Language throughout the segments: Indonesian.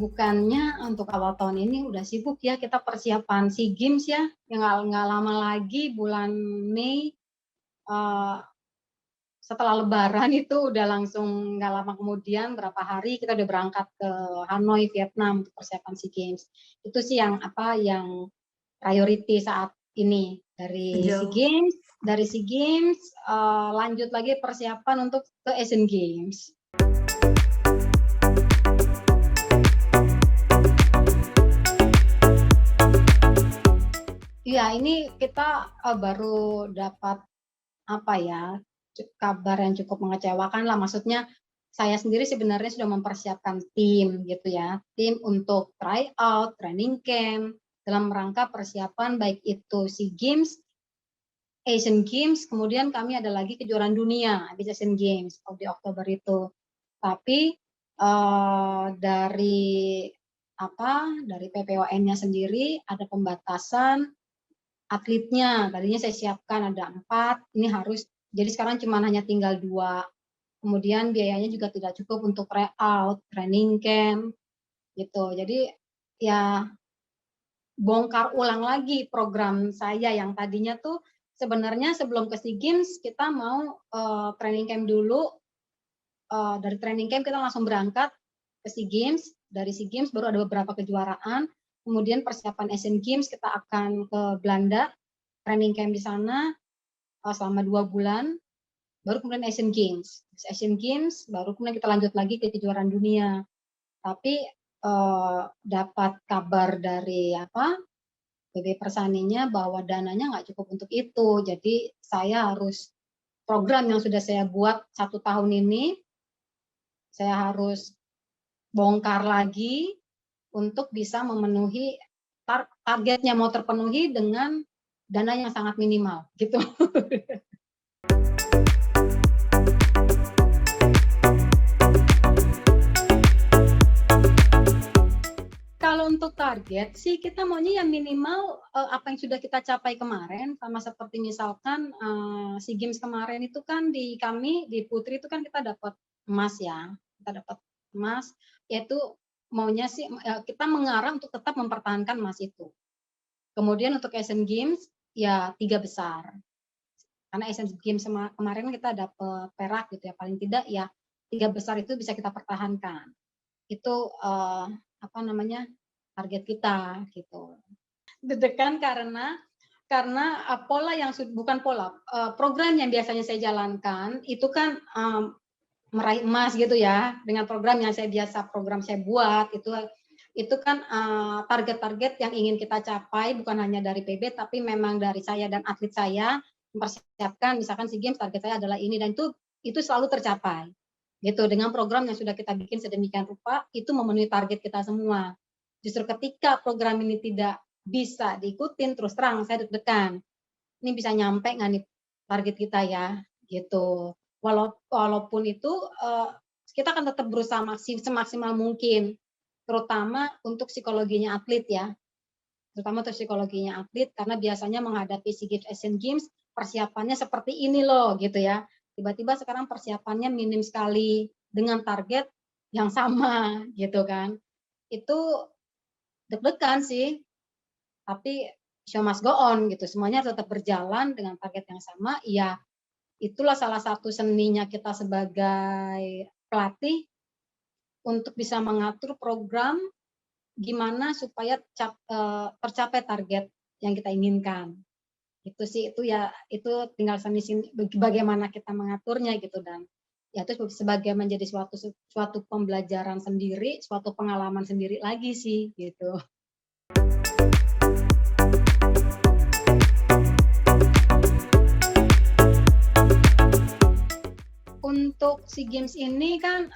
kesibukannya untuk awal tahun ini udah sibuk ya, kita persiapan SEA Games ya, yang nggak lama lagi bulan Mei, eee, setelah lebaran itu udah langsung nggak lama kemudian berapa hari kita udah berangkat ke Hanoi, Vietnam untuk persiapan SEA Games. Itu sih yang yang priority saat ini. Sejauh Dari SEA Games, lanjut lagi persiapan untuk ke Asian Games. Iya, ini kita, baru dapat, apa ya, kabar yang cukup mengecewakan lah. Maksudnya, saya sendiri sebenarnya sudah mempersiapkan tim, gitu ya. Tim untuk try out, training camp, dalam rangka persiapan baik itu SEA Games, Asian Games, kemudian kami ada lagi kejuaraan dunia, habis Asian Games, di Oktober itu. Tapi, dari PPON-nya sendiri ada pembatasan atletnya. Tadinya saya siapkan ada 4, ini harus jadi sekarang cuma hanya tinggal 2. Kemudian biayanya juga tidak cukup untuk tryout, training camp, gitu. Jadi, ya bongkar ulang lagi program saya yang tadinya tuh sebenarnya sebelum ke SEA Games kita mau, training camp dulu, dari training camp kita langsung berangkat ke SEA Games, dari SEA Games baru ada beberapa kejuaraan, kemudian persiapan Asian Games kita akan ke Belanda, training camp di sana, selama 2 bulan, baru kemudian Asian Games. Asian Games baru kemudian kita lanjut lagi ke kejuaraan dunia. Tapi, dapat kabar dari PB Persaninya bahwa dananya nggak cukup untuk itu. Jadi saya harus program yang sudah saya buat 1 tahun ini, saya harus bongkar lagi untuk bisa memenuhi targetnya mau terpenuhi dengan dana yang sangat minimal, gitu. Kalau untuk target sih kita maunya yang minimal, apa yang sudah kita capai kemarin, sama seperti misalkan, SEA Games kemarin itu kan di kami, di putri itu kan kita dapat emas ya, kita dapat emas, yaitu maunya sih, kita mengarah untuk tetap mempertahankan emas itu. Kemudian untuk Asian Games, ya 3 besar. Karena Asian Games kemarin kita dapat perak gitu ya, paling tidak ya 3 besar itu bisa kita pertahankan. Itu, target kita gitu. Deg-degan karena, pola yang bukan pola, program yang biasanya saya jalankan itu kan, meraih emas gitu ya, dengan program yang program saya buat itu kan, target-target yang ingin kita capai bukan hanya dari PB tapi memang dari saya dan atlet saya mempersiapkan misalkan SEA Games target saya adalah ini dan itu selalu tercapai. Gitu, dengan program yang sudah kita bikin sedemikian rupa, itu memenuhi target kita semua. Justru ketika program ini tidak bisa diikutin, terus terang saya deg-degan. Ini bisa nyampe nggak nih target kita ya, gitu. Walaupun itu, kita akan tetap berusaha semaksimal mungkin, terutama untuk psikologinya atlet ya, terutama untuk psikologinya atlet, karena biasanya menghadapi SEA Games, Asian Games, persiapannya seperti ini loh, gitu ya. Tiba-tiba sekarang persiapannya minim sekali dengan target yang sama gitu kan. Itu deg-degan sih, tapi show must go on gitu. Semuanya tetap berjalan dengan target yang sama. Ya, itulah salah satu seninya kita sebagai pelatih untuk bisa mengatur program gimana supaya tercapai target yang kita inginkan. Itu sih, itu ya, itu tinggal bagaimana kita mengaturnya gitu dan ya itu sebagai menjadi suatu pembelajaran sendiri, suatu pengalaman sendiri lagi sih gitu. Untuk SEA Games ini kan,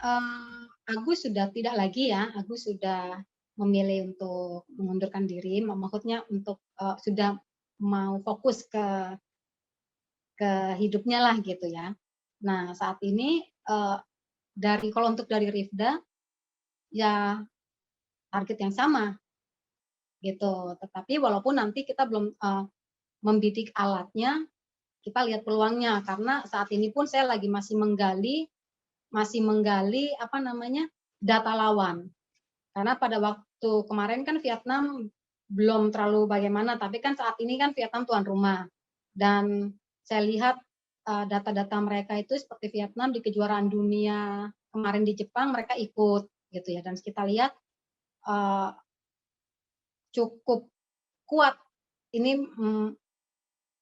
Agus sudah tidak lagi ya, Agus sudah memilih untuk mengundurkan diri, maksudnya untuk, sudah mau fokus ke hidupnya lah gitu ya. Nah saat ini, kalau untuk dari Rifda, ya target yang sama gitu, tetapi walaupun nanti kita belum, membidik alatnya, kita lihat peluangnya karena saat ini pun saya lagi masih menggali data lawan. Karena pada waktu kemarin kan Vietnam belum terlalu bagaimana, tapi kan saat ini kan Vietnam tuan rumah. Dan saya lihat data-data mereka itu seperti Vietnam di kejuaraan dunia kemarin di Jepang mereka ikut gitu ya. Dan kita lihat cukup kuat. Ini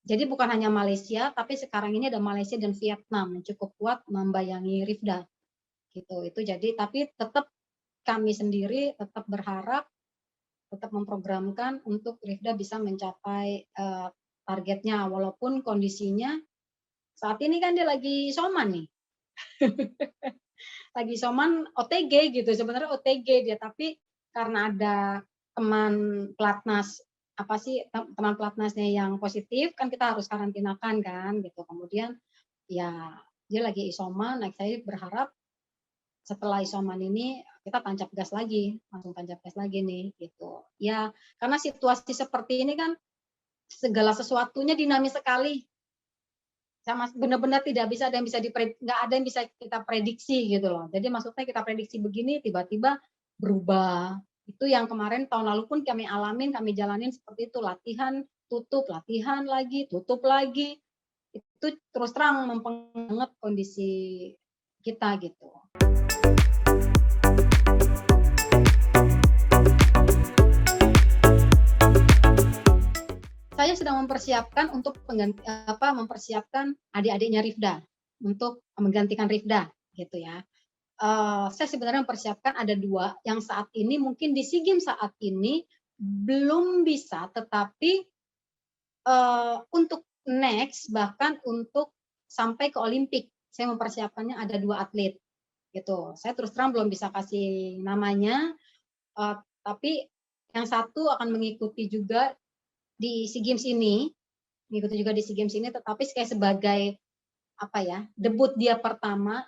jadi bukan hanya Malaysia, tapi sekarang ini ada Malaysia dan Vietnam yang cukup kuat membayangi Rifda. Gitu. Itu jadi tapi tetap kami sendiri tetap berharap, tetap memprogramkan untuk Rifda bisa mencapai targetnya, walaupun kondisinya saat ini kan dia lagi soman nih. Lagi soman OTG gitu, sebenarnya OTG dia, tapi karena ada teman pelatnas teman pelatnasnya yang positif kan kita harus karantinakan kan gitu. Kemudian ya dia lagi isoman, nah saya berharap setelah isoman ini kita tancap gas lagi, langsung tancap gas lagi nih gitu. Ya karena situasi seperti ini kan segala sesuatunya dinamis sekali. Sama benar-benar tidak bisa ada yang bisa nggak ada yang bisa kita prediksi gitu loh. Jadi maksudnya kita prediksi begini tiba-tiba berubah. Itu yang kemarin tahun lalu pun kami alamin, kami jalanin seperti itu, latihan latihan lagi, tutup lagi. Itu terus terang mempengaruhi kondisi kita gitu. Saya sedang mempersiapkan untuk mempersiapkan adik-adiknya Rifda untuk menggantikan Rifda gitu ya. Saya sebenarnya mempersiapkan ada 2 yang saat ini mungkin di SEA Games saat ini belum bisa, tetapi untuk next bahkan untuk sampai ke Olimpik saya mempersiapkannya ada 2 atlet gitu. Saya terus terang belum bisa kasih namanya, tapi yang satu akan mengikuti juga di SEA Games ini, tetapi kayak sebagai debut dia pertama,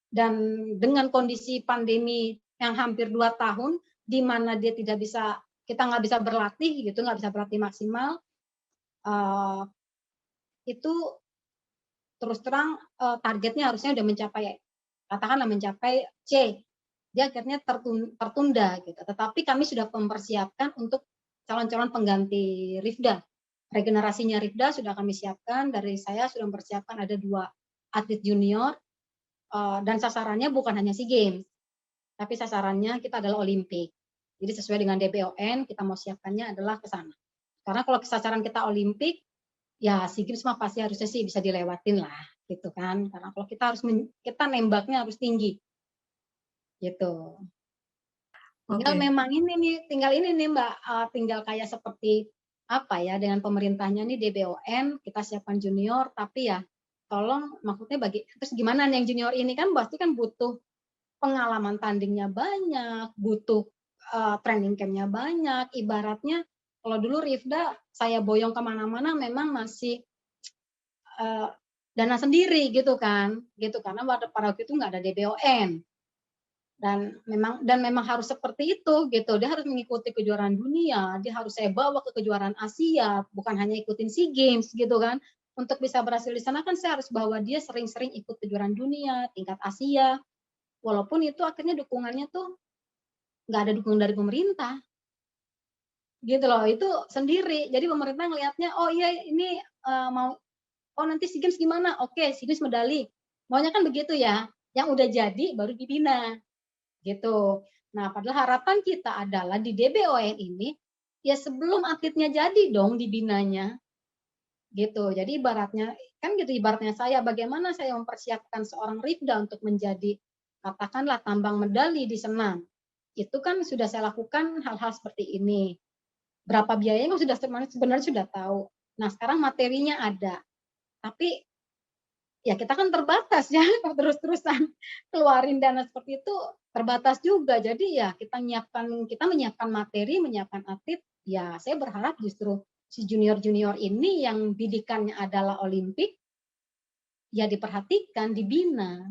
dan dengan kondisi pandemi yang hampir 2 tahun, di mana dia kita nggak bisa berlatih gitu, nggak bisa berlatih maksimal, itu terus terang targetnya harusnya udah mencapai C. Dia akhirnya tertunda gitu. Tetapi kami sudah mempersiapkan untuk calon-calon pengganti Rifda. Regenerasinya Rifda sudah kami siapkan, dari saya sudah mempersiapkan ada 2 atlet junior, dan sasarannya bukan hanya SEA Games, tapi sasarannya kita adalah Olimpik. Jadi sesuai dengan DBON, kita mau siapkannya adalah ke sana. Karena kalau sasaran kita Olimpik, ya SEA Games mah pasti harusnya sih bisa dilewatin lah, gitu kan. Karena kalau kita nembaknya harus tinggi, gitu. Tinggal ini nih Mbak, tinggal kayak seperti dengan pemerintahnya nih DBON, kita siapkan junior, tapi ya tolong maksudnya terus gimana nih yang junior ini kan pasti kan butuh pengalaman tandingnya banyak, butuh training campnya banyak. Ibaratnya kalau dulu Rifda saya boyong kemana-mana memang masih dana sendiri gitu kan, karena pada waktu itu nggak ada DBON. Dan memang harus seperti itu gitu. Dia harus mengikuti kejuaraan dunia, dia harus saya bawa ke kejuaraan Asia, bukan hanya ikutin SEA Games gitu kan. Untuk bisa berhasil di sana kan saya harus bawa dia sering-sering ikut kejuaraan dunia, tingkat Asia. Walaupun itu akhirnya dukungannya tuh nggak ada dukungan dari pemerintah. Gitu loh, itu sendiri. Jadi pemerintah ngelihatnya, oh iya ini nanti SEA Games gimana? Oke, SEA Games medali. Maunya kan begitu ya. Yang udah jadi baru dibina. Gitu. Nah, padahal harapan kita adalah di DBON ini ya sebelum atletnya jadi dong dibinanya. Gitu. Jadi ibaratnya saya bagaimana saya mempersiapkan seorang Rifda untuk menjadi katakanlah tambang medali di senam. Itu kan sudah saya lakukan hal-hal seperti ini. Berapa biayanya sebenarnya sudah tahu. Nah, sekarang materinya ada. Tapi ya kita kan terbatas ya, terus-terusan keluarin dana seperti itu terbatas juga. Jadi ya kita menyiapkan materi, menyiapkan atlet, ya saya berharap justru si junior-junior ini yang bidikannya adalah Olimpik, ya diperhatikan, dibina.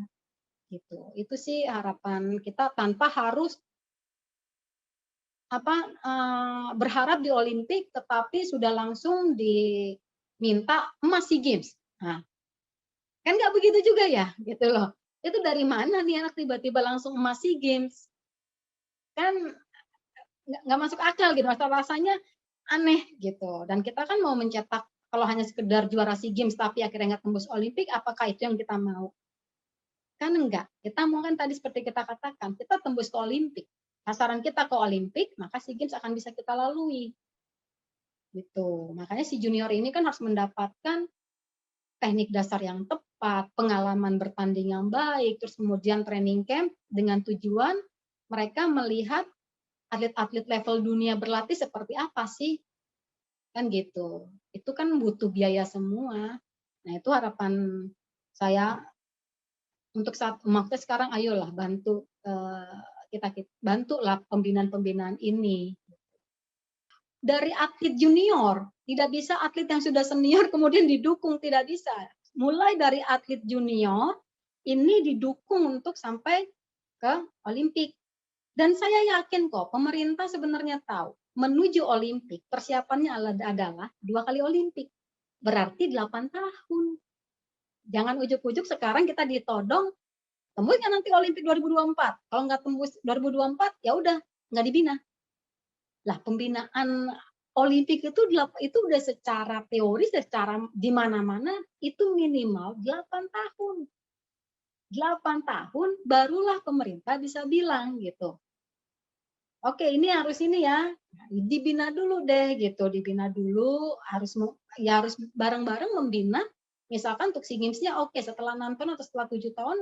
Gitu. Itu sih harapan kita tanpa harus berharap di Olimpik tetapi sudah langsung diminta emas SEA Games. Nah, kan nggak begitu juga ya, gitu loh. Itu dari mana nih anak tiba-tiba langsung emas SEA Games? kan nggak masuk akal gitu, rasanya aneh gitu. Dan kita kan mau mencetak kalau hanya sekedar juara SEA Games tapi akhirnya nggak tembus Olimpik, apakah itu yang kita mau? Kan enggak. Kita mau kan tadi seperti kita katakan, kita tembus ke Olimpik. Sasaran kita ke Olimpik, maka SEA Games akan bisa kita lalui. Gitu. Makanya si junior ini kan harus mendapatkan teknik dasar yang tepat, pengalaman bertanding yang baik, terus kemudian training camp dengan tujuan mereka melihat atlet-atlet level dunia berlatih seperti apa sih, kan gitu. Itu kan butuh biaya semua. Nah itu harapan saya untuk saat maksudnya sekarang, ayolah bantu kita bantulah pembinaan-pembinaan ini. Dari atlet junior, tidak bisa atlet yang sudah senior kemudian didukung, tidak bisa. Mulai dari atlet junior ini didukung untuk sampai ke Olimpik. Dan saya yakin kok pemerintah sebenarnya tahu menuju Olimpik persiapannya adalah 2 kali Olimpik. Berarti 8 tahun. Jangan ujuk-ujuk sekarang kita ditodong, tembus kan nanti Olimpik 2024. Kalau nggak tembus 2024, ya udah nggak dibina. Lah pembinaan Olimpik itu udah secara teori, secara di mana-mana itu minimal 8 tahun. 8 tahun barulah pemerintah bisa bilang gitu. Oke, ini harus ini ya, dibina dulu deh gitu, dibina dulu, harus bareng-bareng membina. Misalkan untuk SEA Games-nya oke, setelah 6 tahun atau setelah 7 tahun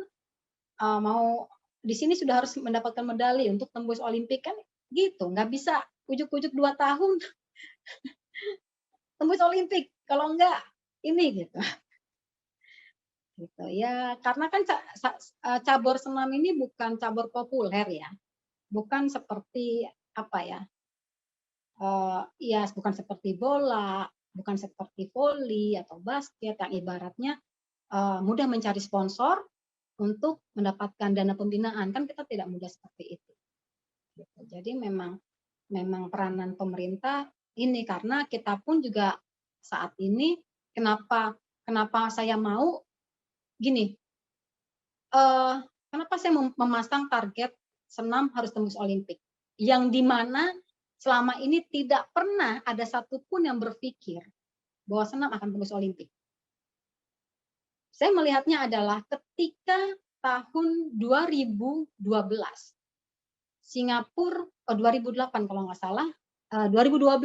mau di sini sudah harus mendapatkan medali untuk tembus Olimpik kan gitu, nggak bisa ujuk-ujuk 2 tahun tembus Olimpik, kalau enggak ini gitu. Gitu ya, karena kan cabur senam ini bukan cabur populer ya. Bukan seperti apa ya? Ya bukan seperti bola, bukan seperti voli atau basket yang ibaratnya mudah mencari sponsor untuk mendapatkan dana pembinaan, kan kita tidak mudah seperti itu. Gitu. Jadi memang peranan pemerintah ini, karena kita pun juga saat ini kenapa saya mau gini, kenapa saya memasang target senam harus tembus Olimpik, yang dimana selama ini tidak pernah ada satupun yang berpikir bahwa senam akan tembus Olimpik. Saya melihatnya adalah ketika tahun 2012 Singapura, 2008 kalau nggak salah, 2012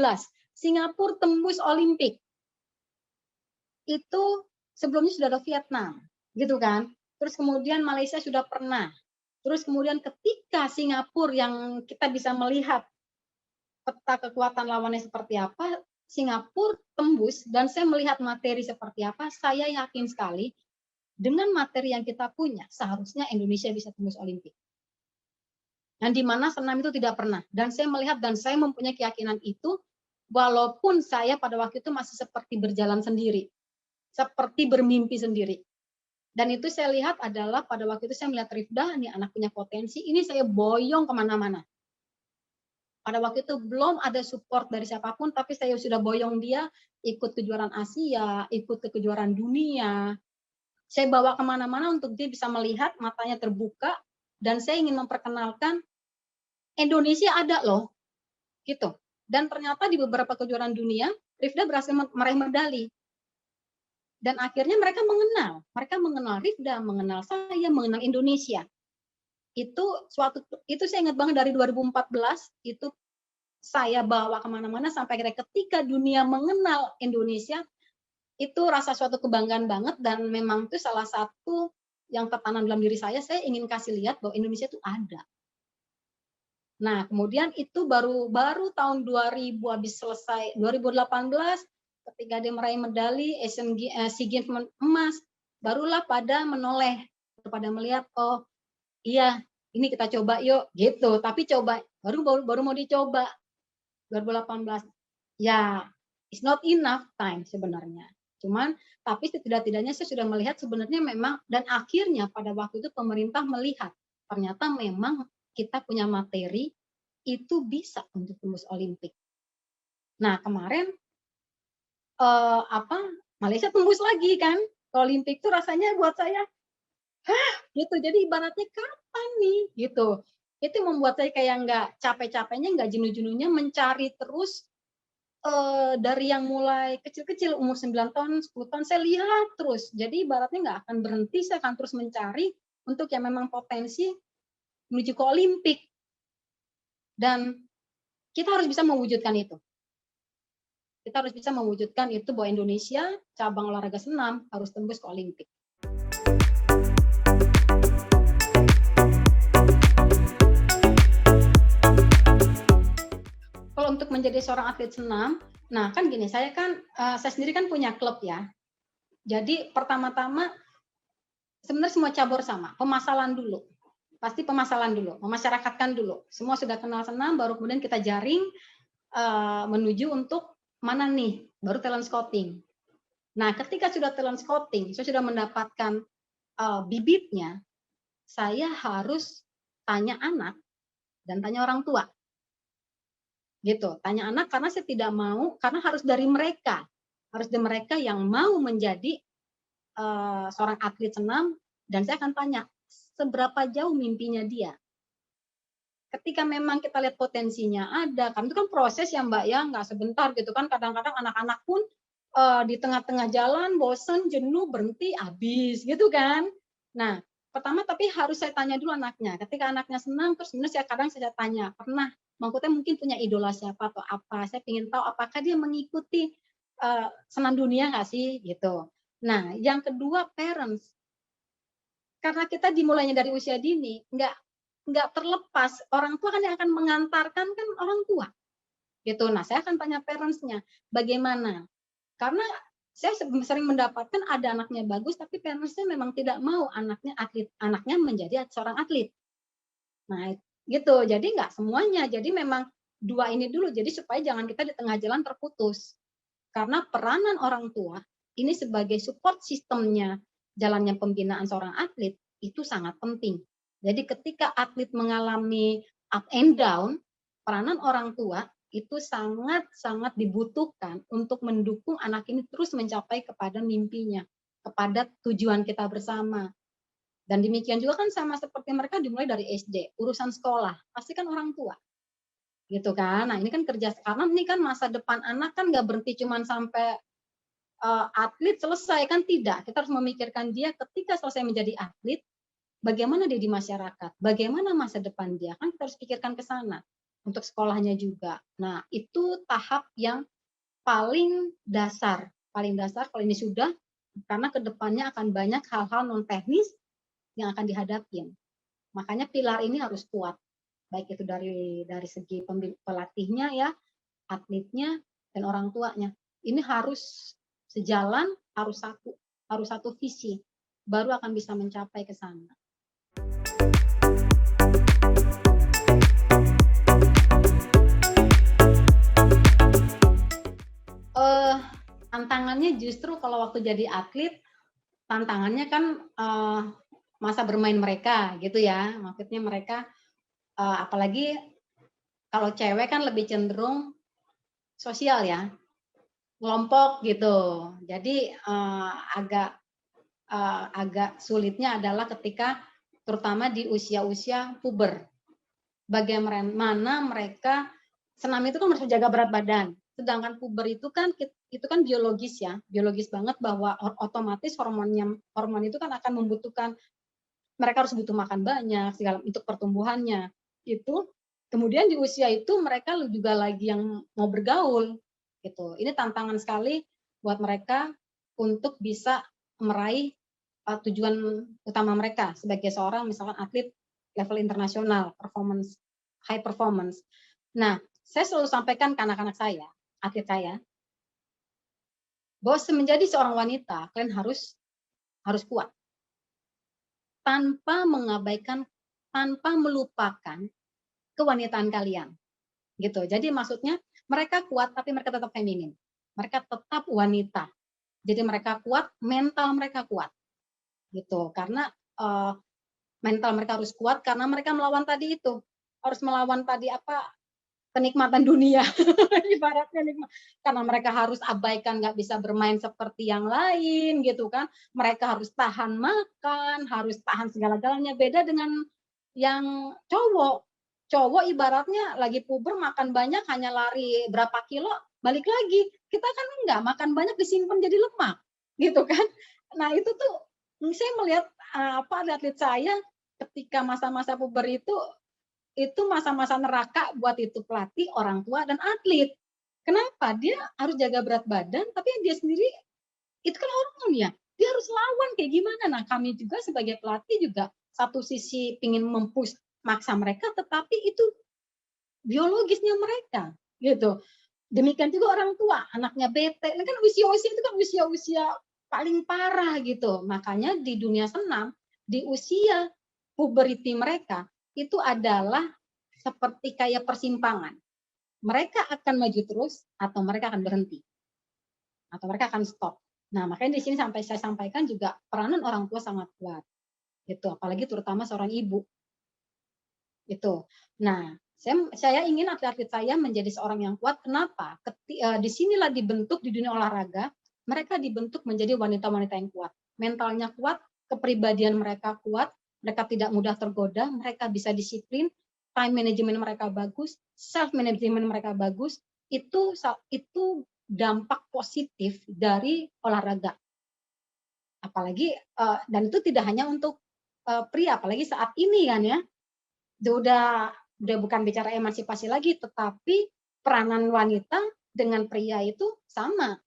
Singapura tembus Olimpik. Itu sebelumnya sudah ada Vietnam, gitu kan? Terus kemudian Malaysia sudah pernah. Terus kemudian ketika Singapura yang kita bisa melihat peta kekuatan lawannya seperti apa, Singapura tembus, dan saya melihat materi seperti apa, saya yakin sekali dengan materi yang kita punya, seharusnya Indonesia bisa tembus Olimpik. Dan di mana senam itu tidak pernah. Dan saya melihat dan saya mempunyai keyakinan itu, walaupun saya pada waktu itu masih seperti berjalan sendiri, seperti bermimpi sendiri. Dan itu saya lihat adalah pada waktu itu saya melihat Rifda, ini anak punya potensi, ini saya boyong kemana-mana. Pada waktu itu belum ada support dari siapapun, tapi saya sudah boyong dia ikut kejuaraan Asia, ikut ke kejuaraan dunia. Saya bawa kemana-mana untuk dia bisa melihat, matanya terbuka, dan saya ingin memperkenalkan Indonesia ada loh, gitu. Dan ternyata di beberapa kejuaraan dunia, Rifda berhasil meraih medali. Dan akhirnya mereka mengenal Rifda, mengenal saya, mengenal Indonesia. Itu saya ingat banget dari 2014, itu saya bawa kemana-mana sampai ketika dunia mengenal Indonesia, itu rasa suatu kebanggaan banget, dan memang itu salah satu yang tertanam dalam diri saya ingin kasih lihat bahwa Indonesia itu ada. Nah, kemudian itu baru tahun 2000 habis selesai 2018 ketika dia meraih medali SEA Games emas, barulah pada menoleh, pada melihat oh iya ini kita coba yuk gitu. Tapi coba baru mau dicoba 2018. Ya, it's not enough time sebenarnya. Cuman tapi setidak-tidaknya saya sudah melihat sebenarnya memang, dan akhirnya pada waktu itu pemerintah melihat ternyata memang kita punya materi itu bisa untuk tembus Olimpik. Nah, kemarin Malaysia tembus lagi kan ke Olimpik, itu rasanya buat saya gitu. Jadi ibaratnya kapan nih gitu. Itu membuat saya kayak nggak capek-capeknya, nggak jenuh-jenuhnya mencari terus, dari yang mulai kecil-kecil, umur 9 tahun, 10 tahun, saya lihat terus. Jadi ibaratnya nggak akan berhenti, saya akan terus mencari untuk yang memang potensi menuju ke Olimpik. Dan kita harus bisa mewujudkan itu. Kita harus bisa mewujudkan itu bahwa Indonesia cabang olahraga senam harus tembus ke Olimpik. Kalau untuk menjadi seorang atlet senam, nah kan gini, saya sendiri kan punya klub ya. Jadi pertama-tama sebenarnya semua cabur sama, pemasalan dulu. Pasti pemasalan dulu, memasyarakatkan dulu. Semua sudah kenal senam, baru kemudian kita jaring menuju untuk mana nih, baru talent scouting. Nah, ketika sudah talent scouting, saya sudah mendapatkan bibitnya, saya harus tanya anak dan tanya orang tua. Gitu, tanya anak karena saya tidak mau, karena harus dari mereka yang mau menjadi seorang atlet senam, dan saya akan tanya seberapa jauh mimpinya dia. Ketika memang kita lihat potensinya ada, kan itu kan proses ya Mbak ya, nggak sebentar gitu kan. Kadang-kadang anak-anak pun di tengah-tengah jalan bosen, jenuh, berhenti, habis gitu kan. Nah, pertama tapi harus saya tanya dulu anaknya. Ketika anaknya senang, terus kemudian saya tanya, pernah maksudnya mungkin punya idola siapa atau apa. Saya ingin tahu apakah dia mengikuti senam dunia nggak sih gitu. Nah, yang kedua parents. Karena kita dimulainya dari usia dini, nggak terlepas orang tua kan yang akan mengantarkan kan orang tua gitu. Nah, saya akan tanya parents-nya bagaimana, karena saya sering mendapatkan ada anaknya bagus tapi parents-nya memang tidak mau anaknya menjadi seorang atlet. Nah gitu, jadi nggak semuanya, jadi memang dua ini dulu, jadi supaya jangan kita di tengah jalan terputus, karena peranan orang tua ini sebagai support sistemnya jalannya pembinaan seorang atlet itu sangat penting. Jadi ketika atlet mengalami up and down, peranan orang tua itu sangat-sangat dibutuhkan untuk mendukung anak ini terus mencapai kepada mimpinya, kepada tujuan kita bersama. Dan demikian juga kan sama seperti mereka dimulai dari SD, urusan sekolah, pasti kan orang tua. Gitu kan. Nah, ini kan kerja, karena ini kan masa depan anak kan nggak berhenti cuman sampai atlet selesai, kan tidak. Kita harus memikirkan dia ketika selesai menjadi atlet, bagaimana dia di masyarakat, bagaimana masa depan dia, kan kita harus pikirkan ke sana. Untuk sekolahnya juga. Nah, itu tahap yang paling dasar kalau ini sudah, karena kedepannya akan banyak hal-hal non teknis yang akan dihadapin. Makanya pilar ini harus kuat, baik itu dari segi pelatihnya ya, atletnya dan orang tuanya. Ini harus sejalan, harus satu visi, baru akan bisa mencapai ke sana. Tantangannya justru kalau waktu jadi atlet, tantangannya kan masa bermain mereka gitu ya. Maksudnya mereka apalagi kalau cewek kan lebih cenderung sosial ya, kelompok gitu. Jadi agak sulitnya adalah ketika terutama di usia-usia puber. Bagaimana mereka senam itu kan harus menjaga berat badan. Sedangkan puber itu kan biologis ya, biologis banget bahwa otomatis hormon itu kan akan membutuhkan, mereka harus butuh makan banyak segala untuk pertumbuhannya. Itu kemudian di usia itu mereka juga lagi yang mau bergaul gitu. Ini tantangan sekali buat mereka untuk bisa meraih tujuan utama mereka sebagai seorang misalkan atlet level internasional, high performance. Nah, saya selalu sampaikan ke anak-anak saya, atlet saya, bahwa menjadi seorang wanita, kalian harus kuat. Tanpa mengabaikan, tanpa melupakan kewanitaan kalian. Gitu. Jadi maksudnya mereka kuat tapi mereka tetap feminin. Mereka tetap wanita. Jadi mereka kuat, mental mereka kuat. Gitu. Karena mental mereka harus kuat karena mereka melawan tadi itu. Harus melawan tadi kenikmatan dunia. Ibaratnya karena mereka harus abaikan, nggak bisa bermain seperti yang lain gitu kan. Mereka harus tahan makan, harus tahan segala-galanya. Beda dengan yang cowok. Cowok ibaratnya lagi puber makan banyak hanya lari berapa kilo, balik lagi. Kita kan enggak, makan banyak disimpan jadi lemak, gitu kan. Nah itu tuh saya melihat atlet saya ketika masa-masa puber itu masa-masa neraka buat itu pelatih, orang tua, dan atlet. Kenapa? Dia harus jaga berat badan, tapi dia sendiri itu kan hormon ya. Dia harus lawan kayak gimana. Nah, kami juga sebagai pelatih juga satu sisi ingin mempush maksa mereka, tetapi itu biologisnya mereka, gitu. Demikian juga orang tua, anaknya bete. Ini kan usia-usia itu kan usia-usia paling parah gitu. Makanya di dunia senam, di usia puberti mereka, itu adalah seperti kayak persimpangan. Mereka akan maju terus atau mereka akan berhenti. Atau mereka akan stop. Nah, makanya di sini sampai saya sampaikan juga peranan orang tua sangat kuat. Gitu, apalagi terutama seorang ibu. Itu. Nah, saya ingin atlet-atlet saya menjadi seorang yang kuat. Kenapa? Disinilah dibentuk di dunia olahraga, mereka dibentuk menjadi wanita-wanita yang kuat. Mentalnya kuat, kepribadian mereka kuat, mereka tidak mudah tergoda, mereka bisa disiplin, time management mereka bagus, self management mereka bagus. Itu dampak positif dari olahraga. Apalagi dan itu tidak hanya untuk pria, apalagi saat ini kan ya. Udah bukan bicara emansipasi lagi, tetapi peranan wanita dengan pria itu sama.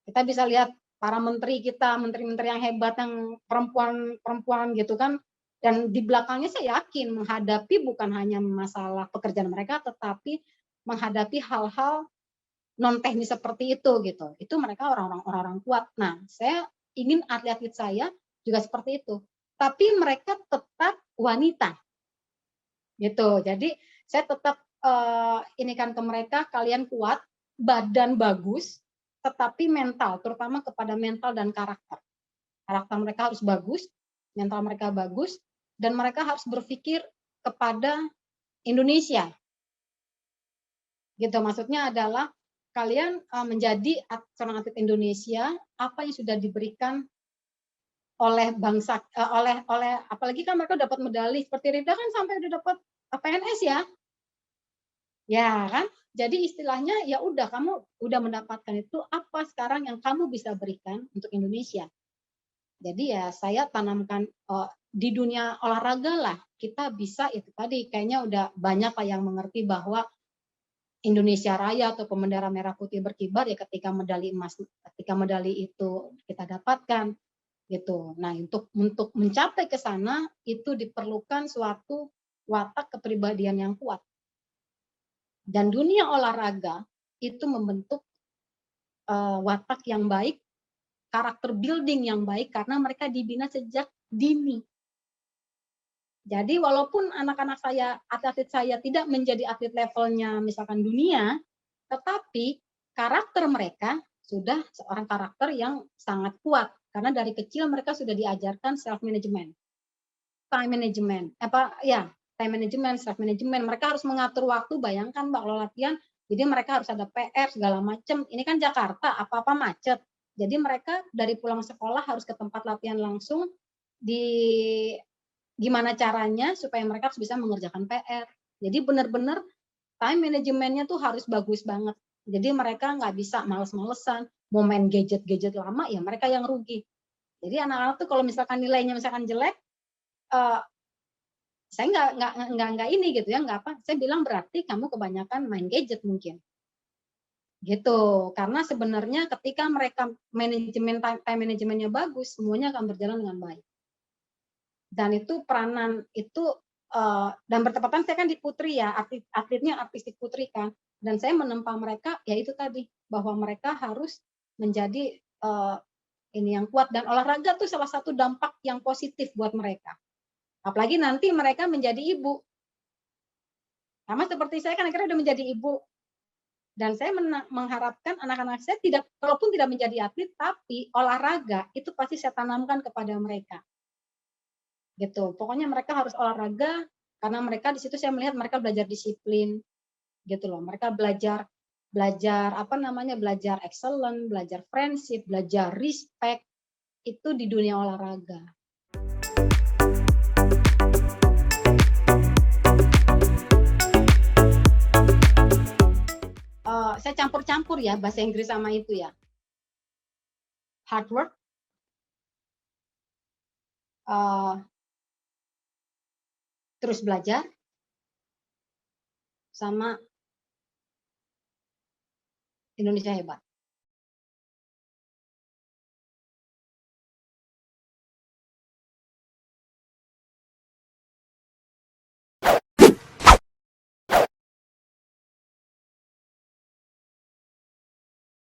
Kita bisa lihat para menteri kita, menteri-menteri yang hebat, yang perempuan gitu kan, dan di belakangnya saya yakin menghadapi bukan hanya masalah pekerjaan mereka, tetapi menghadapi hal-hal non teknis seperti itu gitu. Itu mereka orang-orang kuat. Nah, saya ingin atlet-atlet saya juga seperti itu. Tapi mereka tetap wanita. Gitu. Jadi saya tetap inikan ke mereka, kalian kuat, badan bagus, tetapi mental, terutama kepada mental dan karakter. Karakter mereka harus bagus, mental mereka bagus, dan mereka harus berpikir kepada Indonesia. Gitu, maksudnya adalah kalian menjadi seorang atlet Indonesia, apa yang sudah diberikan oleh bangsa, oleh apalagi kan mereka dapat medali seperti Rida kan sampai udah dapat PNS ya. Ya kan? Jadi istilahnya ya udah kamu udah mendapatkan itu, apa sekarang yang kamu bisa berikan untuk Indonesia. Jadi ya saya tanamkan di dunia olahraga lah kita bisa itu tadi kayaknya udah banyak lah yang mengerti bahwa Indonesia Raya atau bendera merah putih berkibar ya ketika medali emas, ketika medali itu kita dapatkan gitu. Nah, untuk mencapai ke sana itu diperlukan suatu watak kepribadian yang kuat. Dan dunia olahraga itu membentuk watak yang baik, karakter building yang baik karena mereka dibina sejak dini. Jadi walaupun anak-anak saya, atlet saya tidak menjadi atlet levelnya misalkan dunia, tetapi karakter mereka sudah seorang karakter yang sangat kuat karena dari kecil mereka sudah diajarkan self management, time management, time management, self management. Mereka harus mengatur waktu. Bayangkan Mbak, kalau latihan, jadi mereka harus ada PR segala macam. Ini kan Jakarta, apa-apa macet. Jadi mereka dari pulang sekolah harus ke tempat latihan langsung. Gimana caranya supaya mereka harus bisa mengerjakan PR. Jadi benar-benar time manajemennya tuh harus bagus banget. Jadi mereka nggak bisa males-malesan, mau main gadget-gadget lama, ya mereka yang rugi. Jadi anak-anak tuh kalau misalkan nilainya misalkan jelek, saya nggak ini gitu ya, nggak apa. Saya bilang berarti kamu kebanyakan main gadget mungkin. Gitu. Karena sebenarnya ketika mereka manajemen time manajemennya bagus, semuanya akan berjalan dengan baik. Dan itu peranan itu dan bertepatan saya kan di Putri ya, atletnya artistik Putri kan, dan saya menempa mereka ya itu tadi bahwa mereka harus menjadi ini yang kuat, dan olahraga tuh salah satu dampak yang positif buat mereka. Apalagi nanti mereka menjadi ibu. Sama seperti saya kan akhirnya udah menjadi ibu. Dan saya mengharapkan anak-anak saya walaupun tidak menjadi atlet, tapi olahraga itu pasti saya tanamkan kepada mereka. Gitu. Pokoknya mereka harus olahraga karena mereka di situ saya melihat mereka belajar disiplin gitu loh. Mereka belajar belajar excellent, belajar friendship, belajar respect itu di dunia olahraga. campur ya bahasa Inggris sama itu ya. Hard work, terus belajar, sama Indonesia hebat.